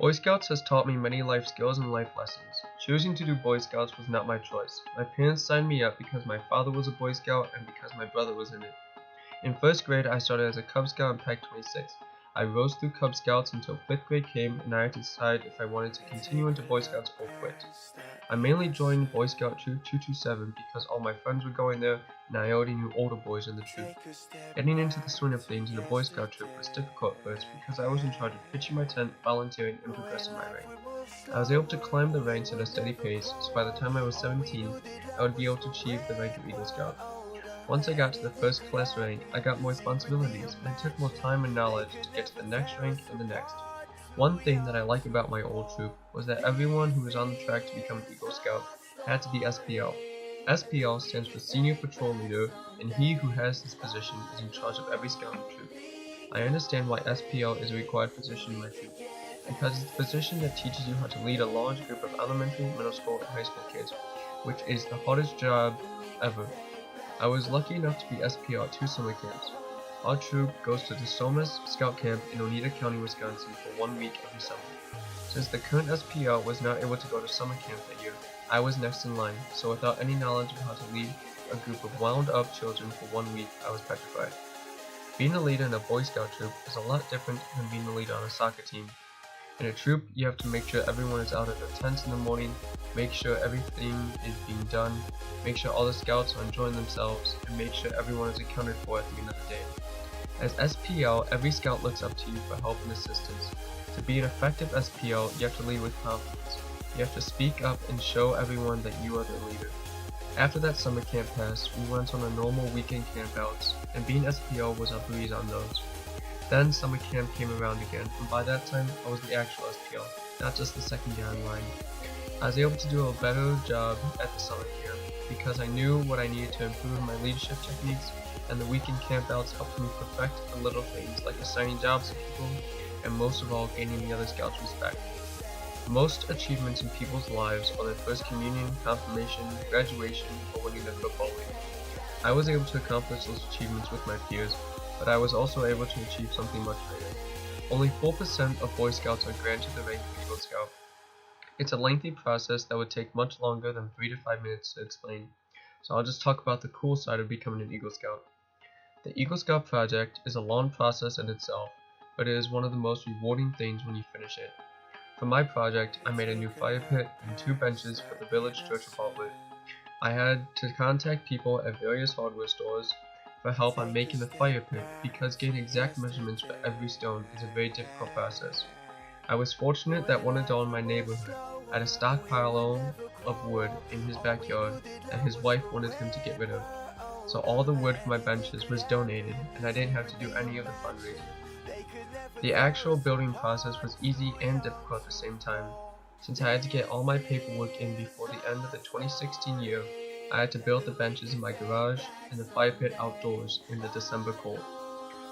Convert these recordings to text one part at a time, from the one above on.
Boy Scouts has taught me many life skills and life lessons. Choosing to do Boy Scouts was not my choice. My parents signed me up because my father was a Boy Scout and because my brother was in it. In first grade, I started as a Cub Scout in Pack 26. I rose through Cub Scouts until 5th grade came and I had to decide if I wanted to continue into Boy Scouts or quit. I mainly joined Boy Scout Troop 227 because all my friends were going there and I already knew older boys in the troop. Getting into the swing of things in a Boy Scout troop was difficult at first because I was in charge of pitching my tent, volunteering, and progressing my rank. I was able to climb the ranks at a steady pace, so by the time I was 17, I would be able to achieve the rank of Eagle Scout. Once I got to the first class rank, I got more responsibilities, and it took more time and knowledge to get to the next rank and the next. One thing that I like about my old troop was that everyone who was on the track to become an Eagle Scout had to be SPL. SPL stands for Senior Patrol Leader, and he who has this position is in charge of every scout in the troop. I understand why SPL is a required position in my troop, because it's a position that teaches you how to lead a large group of elementary, middle school, and high school kids, which is the hardest job ever. I was lucky enough to be SPL at 2 summer camps. Our troop goes to the Somas Scout Camp in Oneida County, Wisconsin for 1 week every summer. Since the current SPL was not able to go to summer camp that year, I was next in line, so without any knowledge of how to lead a group of wound-up children for 1 week, I was petrified. Being a leader in a Boy Scout troop is a lot different than being a leader on a soccer team. In a troop, you have to make sure everyone is out of their tents in the morning, make sure everything is being done, make sure all the scouts are enjoying themselves, and make sure everyone is accounted for at the end of the day. As SPL, every scout looks up to you for help and assistance. To be an effective SPL, you have to lead with confidence. You have to speak up and show everyone that you are the leader. After that summer camp passed, we went on a normal weekend campouts, and being SPL was a breeze on those. Then summer camp came around again, and by that time I was the actual SPL, not just the second guy in line. I was able to do a better job at the summer camp because I knew what I needed to improve my leadership techniques, and the weekend campouts helped me perfect the little things like assigning jobs to people, and most of all gaining the other scouts' respect. Most achievements in people's lives are their first communion, confirmation, graduation, or winning the football league. I was able to accomplish those achievements with my peers, but I was also able to achieve something much greater. Only 4% of Boy Scouts are granted the rank of Eagle Scout. It's a lengthy process that would take much longer than 3 to 5 minutes to explain, so I'll just talk about the cool side of becoming an Eagle Scout. The Eagle Scout project is a long process in itself, but it is one of the most rewarding things when you finish it. For my project, I made a new fire pit and 2 benches for the village church of Bartlett. I had to contact people at various hardware stores for help on making the fire pit because getting exact measurements for every stone is a very difficult process. I was fortunate that one adult in my neighborhood had a stockpile of wood in his backyard that his wife wanted him to get rid of. So all the wood for my benches was donated and I didn't have to do any of the fundraising. The actual building process was easy and difficult at the same time. Since I had to get all my paperwork in before the end of the 2016 year, I had to build the benches in my garage and the fire pit outdoors in the December cold.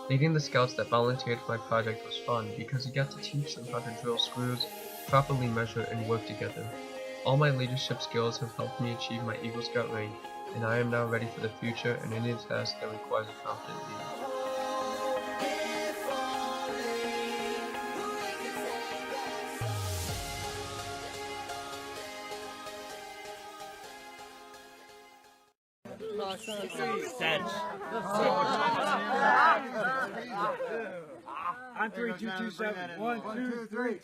Leading the scouts that volunteered for my project was fun because you got to teach them how to drill screws, properly measure, and work together. All my leadership skills have helped me achieve my Eagle Scout rank, and I am now ready for the future and any task that requires a confident leader. On 3, 2, 2, 7. 1, 2, 3.